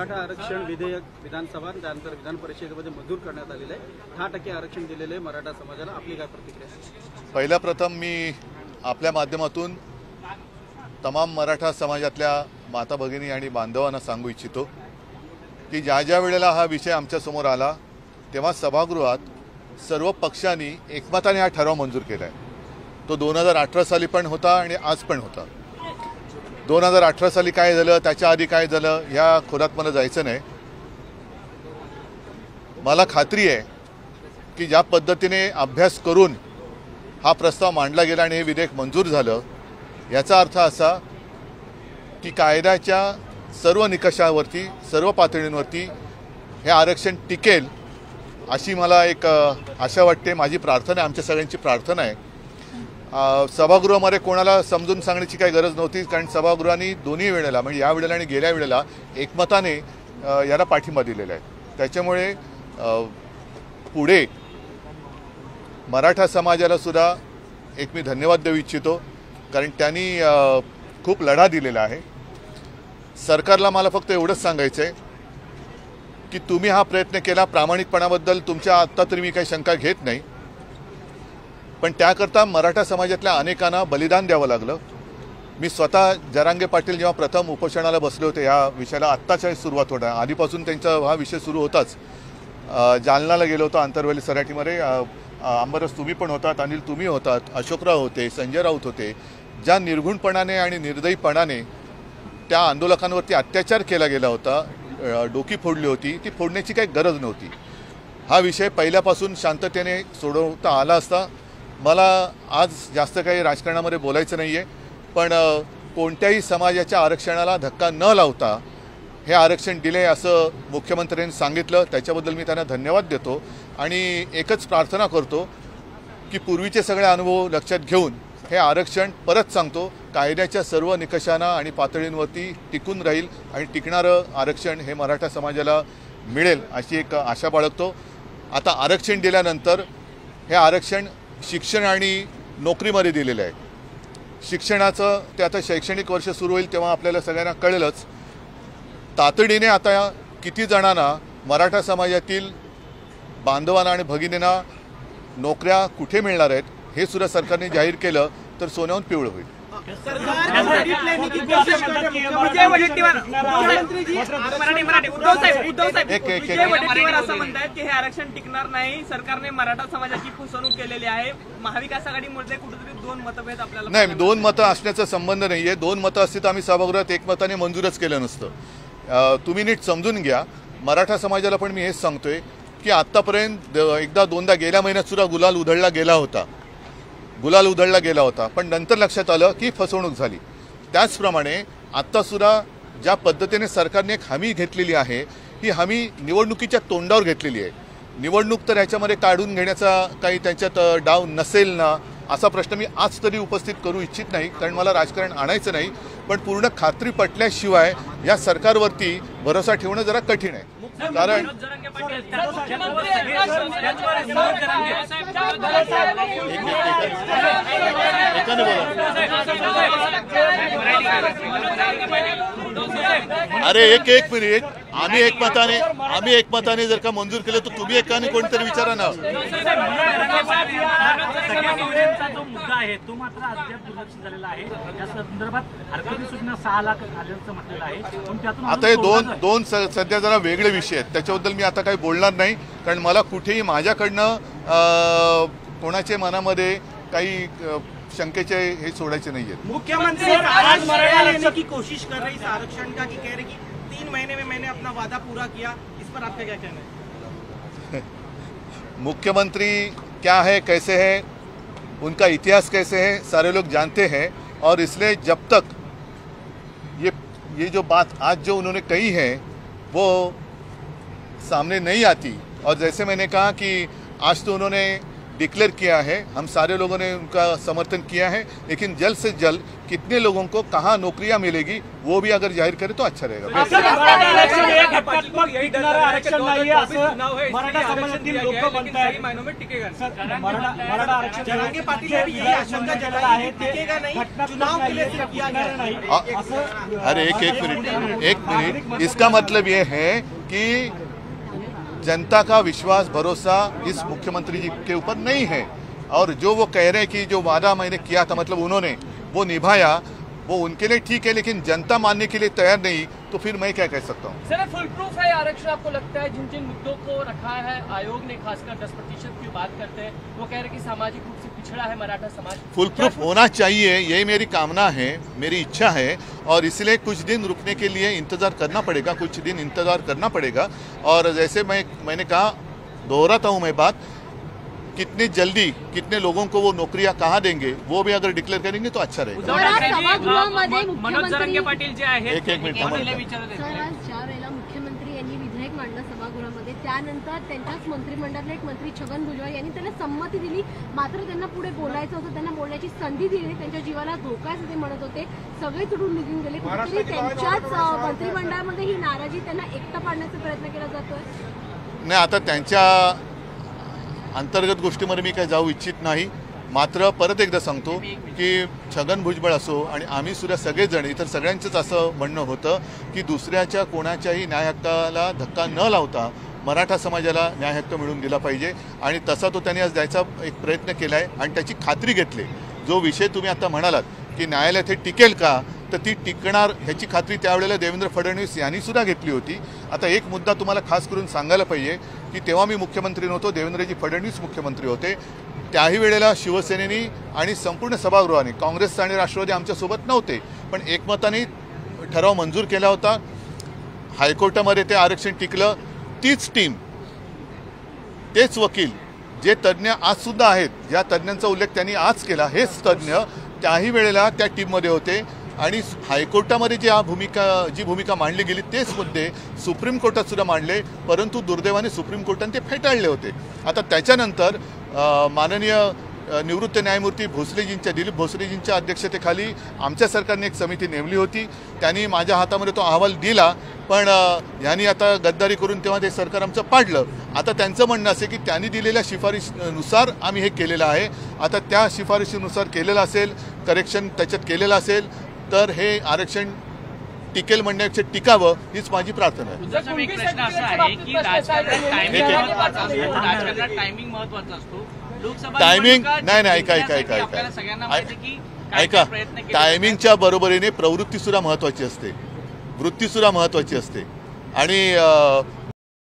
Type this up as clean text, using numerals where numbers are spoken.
मराठा आरक्षण विधेयक विधानसभा त्यानंतर विधान परिषदेमध्ये मंजूर करण्यात आलेलं आहे। 10% आरक्षण दिलेले आहे मराठा समाजाला, आपली काय प्रतिक्रिया? पहिला प्रथम मी आपल्या माध्यमातून तमाम मराठा समाजातल्या माता भगिनी आणि बांधवांना सांगू इच्छितो की ज्या वेळेला हा विषय आमच्या समोर आला तेव्हा सभागृहात सर्व पक्षांनी एकमताने हा ठराव मंजूर केला आहे। तो 2018 साली पण होता आणि आज पण होता। 2018 साली काय झालं, त्याच्या आधी काय झालं, ह्या खोलात मला जायचं नाही। मला खात्री आहे की ज्या पद्धतीने अभ्यास करून हा प्रस्ताव मांडला गेला आणि हे विधेयक मंजूर झालं, याचा अर्थ असा की कायद्याच्या सर्व निकषावरती सर्व पातळींवरती हे आरक्षण टिकेल अशी मला एक आशा वाटते। माझी प्रार्थना आहे, आमच्या सगळ्यांची प्रार्थना आहे। सभागृहामध्ये कोणाला समजून सांगण्याची काही गरज नव्हती, कारण सभागृहाने दोन्ही वेळेला म्हणजे या वेळेला आणि गेल्या वेळेला एकमताने याला पाठिंबा दिलेला आहे। त्याच्यामुळे पुढे मराठा समाजाला सुद्धा एक मी धन्यवाद देऊ इच्छितो, कारण त्यांनी खूप लढा दिलेला आहे। सरकारला मला फक्त एवढंच सांगायचं आहे की तुम्ही हा प्रयत्न केला, प्रामाणिकपणाबद्दल तुमच्या आत्ता तरी मी काही शंका घेत नाही, पण त्याकरता मराठा समाजातल्या अनेकांना बलिदान द्यावं लागलं। मी स्वतः जरांगे पाटील जेव्हा प्रथम उपोषणाला बसले होते ह्या विषयाला, आत्ताच्या सुरुवात होणार आधीपासून त्यांचा हा विषय सुरू होताच, जालनाला गेलो होतो आंतरवेली सराटीमध्ये। अंबरस तुम्ही पण होतात, अनिल तुम्ही होतात, अशोकराव होते, संजय राऊत होते। ज्या निर्घुणपणाने आणि निर्दयीपणाने त्या आंदोलकांवरती अत्याचार केला गेला होता, डोकी फोडली होती, ती फोडण्याची काही गरज नव्हती। हा विषय पहिल्यापासून शांततेने सोडवता आला असता। मला आज जास्त काही राजकारणामध्ये बोलायचं नाही आहे, पण कोणत्याही समाजाच्या आरक्षणाला धक्का न लावता हे आरक्षण दिले असं मुख्यमंत्र्यांनी सांगितलं, त्याच्याबद्दल मी त्यांना धन्यवाद देतो। आणि एकच प्रार्थना करतो की पूर्वीचे सगळे अनुभव लक्षात घेऊन हे आरक्षण परत सांगतो कायद्याच्या सर्व निकषांना आणि पातळींवरती टिकून राहील आणि टिकणारं आरक्षण हे मराठा समाजाला मिळेल अशी एक आशा बाळगतो। आता आरक्षण दिल्यानंतर हे आरक्षण शिक्षण आणि नोकरीमध्ये दिलेलं आहे। शिक्षणाचं ते आता शैक्षणिक वर्ष सुरू होईल तेव्हा आपल्याला सगळ्यांना कळेलच तातडीने आता किती जणांना मराठा समाजातील बांधवांना आणि भगिनींना नोकऱ्या कुठे मिळणार आहेत हे सुद्धा सरकारने जाहीर केलं तर सोन्याहून पिवळं होईल। आरक्षण टिकणार नाही, सरकारने मराठा समाजाची फसवणूक केलेली आहे। महाविकास आघाडीमध्ये कुठेतरी दोन मतभेद आपल्याला नाही, दोन मतं असण्याचा संबंध नाहीये। दोन मतं असती तर आम्ही सभागृहात एकमताने मंजूरच केलं नसतं। तुम्ही नीट समजून घ्या। मराठा समाजाला पण मी हेच सांगतोय की आत्तापर्यंत एकदा दोनदा गेल्या महिन्यात सुद्धा गुलाल उधळला गेला होता, पण नंतर लक्षात आलं की फसवणूक झाली। त्याचप्रमाणे आत्तासुद्धा ज्या पद्धतीने सरकारने एक हमी घेतलेली आहे, ही हमी निवडणुकीच्या तोंडावर घेतलेली आहे। निवडणूक तर याच्यामध्ये काढून घेण्याचा काही त्यांच्यात डाव नसेल ना असा प्रश्न मी आज तरी उपस्थित करू इच्छित नाही, कारण मला राजकारण आणायचं नाही। पण पूर्ण खात्री पटल्याशिवाय या सरकारवरती भरोसा ठेवणं जरा कठीण आहे। कारण अरे एक मिनिट, आम्ही एकमताने जर का मंजूर केलं तर तुम्ही एकाने कोणतरी विचारा ना। जो मुद्दा आहे तो मात्र अद्याप दुर्लक्ष झालेला आहे। या संदर्भात हरकती सूचना 6 लाख आल्याचं म्हटलेलं आहे, पण त्यातून आता हे दोन सध्या जरा वेगळे विषय आहेत, त्याच्याबद्दल मी आता काही बोलणार नाही, कारण मला कुठेही माझ्याकडनं कोणाच्या मनामध्ये काही शंकेचे हे सोडायचे नाही आहेत। मुख्यमंत्री आज मराठा लेने की कोशिश कर रही इस आरक्षण का, कि कह रहे कि 3 महीने में मैंने अपना वादा पूरा किया, इस पर आपका क्या कहना है? मुख्यमंत्री क्या है, कैसे है, उनका इतिहास कैसे है, सारे लोग जानते हैं। और इसलिए जब तक ये जो बात आज जो उन्होंने कही है वो सामने नहीं आती, और जैसे मैंने कहा कि आज तो उन्होंने डिक्लेयर किया है, हम सारे लोगों ने उनका समर्थन किया है, लेकिन जल्द से जल्द कितने लोगों को कहाँ नौकरियां मिलेगी वो भी अगर जाहिर करे तो अच्छा रहेगा। असं मराठा आरक्षण हे घटनात्मक टिकणारं आरक्षण नाहीये असं मराठा समाजातील लोक म्हणतायत। मराठा आरक्षण जरांगे पाटील यांनी ही आशंका जताई आहे टिकेगा नहीं, चुनाव के लिए सिर्फ किया गया नहीं असं। अरे एक मिनट, इसका मतलब ये है कि जनता का विश्वास भरोसा इस मुख्यमंत्री जी के ऊपर नहीं है, और जो वो कह रहे हैं कि जो वादा मैंने किया था मतलब उन्होंने वो निभाया, वो उनके लिए ठीक है, लेकिन जनता मानने के लिए तैयार नहीं, तो फिर मैं क्या कह सकता हूँ। सर फुल प्रूफ है आरक्षण आपको लगता है? जिन जिन मुद्दों को रखा है आयोग ने, खासकर 10% की बात करते हैं, वो कह रहे हैं कि सामाजिक रूप से पिछड़ा है मराठा समाज। फुल प्रूफ होना चाहिए, यही मेरी कामना है, मेरी इच्छा है, और इसलिए कुछ दिन रुकने के लिए इंतजार करना पड़ेगा, कुछ दिन इंतजार करना पड़ेगा। और जैसे मैंने कहा, दोहराता हूँ मैं बात, कितनी जल्दी कितने लोगों को वो नौकरियां कहाँ देंगे वो भी अगर डिक्लेअर करेंगे तो अच्छा रहेगा। मनोज जरांगे पाटील जे आहेत एक मिनिट थांबा. सर, आज ज्या वेळेला मुख्यमंत्री यांनी विधेयक मांडलं सभागृहामध्ये, त्यानंतर त्यांच्याच मंत्रिमंडळातले एक मंत्री छगन भुजबळ यांनी त्याला संमती दिली, मात्र त्यांना पुढे बोलायचं होतं, त्यांना बोलण्याची संधी दिली, त्यांच्या जीवाला धोका असं ते म्हणत होते, सगळे तुडून निघून गेले। कुठेतरी त्यांच्याच मंत्रिमंडळामध्ये ही नाराजी त्यांना एकटा पाडण्याचा प्रयत्न केला जातोय। नाही, आता त्यांच्या अंतर्गत गोष्टीमध्ये मी काही जाऊ इच्छित नाही, मात्र परत एकदा सांगतो की छगन भुजबळ असो आणि आम्ही सुद्धा सगळेजण इतर सगळ्यांचंच असं म्हणणं होतं की दुसऱ्याच्या कोणाच्याही न्याय हक्काला धक्का न लावता मराठा समाजाला न्याय हक्क मिळून दिला पाहिजे, आणि तसा तो त्यांनी आज द्यायचा एक प्रयत्न केला आहे आणि त्याची खात्री घेतली। जो विषय तुम्ही आता म्हणालात की न्यायालयात हे टिकेल का, तर ती टिकणार ह्याची खात्री त्यावेळेला देवेंद्र फडणवीस यांनी सुद्धा घेतली होती। आता एक मुद्दा तुम्हाला खास करून सांगायला पाहिजे की तेव्हा मी मुख्यमंत्री नव्हतो, देवेंद्रजी फडणवीस मुख्यमंत्री होते, त्याही वेळेला शिवसेनेनी आणि संपूर्ण सभागृहाने, काँग्रेस आणि राष्ट्रवादी आमच्यासोबत नव्हते, पण एकमताने ठराव मंजूर केला होता। हायकोर्टामध्ये ते आरक्षण टिकलं। तीच टीम, तेच वकील, जे तज्ज्ञ आज सुद्धा आहेत, ज्या तज्ज्ञांचा उल्लेख त्यांनी आज केला, हेच तज्ज्ञ त्याही वेळेला त्या टीममध्ये होते, आणि हायकोर्टामध्ये जी भूमिका मांडली गेली तेच मुद्दे सुप्रीम कोर्टात सुद्धा मांडले, परंतु दुर्दैवाने सुप्रीम कोर्टाने ते फेटाळले होते। आता त्याच्यानंतर माननीय निवृत्त न्यायमूर्ती भोसलेजींच्या, दिलीप भोसलेजींच्या अध्यक्षतेखाली आमच्या सरकारने एक समिती नेमली होती, त्यांनी माझ्या हातामध्ये तो अहवाल दिला, पण यांनी आता गद्दारी करून तेव्हा ते सरकार आमचं पाडलं। आता त्यांचं म्हणणं असे की त्यांनी दिलेल्या शिफारशीनुसार आम्ही हे केलेलं आहे, आता त्या शिफारशीनुसार केलेलं असेल, करेक्शन त्याच्यात केलेलं असेल तर हे आरक्षण टिकेल म्हणण्याचे टिकावं हीच माझी प्रार्थना आहे। एक प्रश्न असा आहे की राजकारणात टायमिंग महत्त्वाचा असतो, लोकसभा टायमिंग नाही, ऐका, टायमिंगच्या बरोबरीने प्रवृत्ती सुद्धा महत्त्वाची असते, वृत्ती सुद्धा महत्त्वाची असते, आणि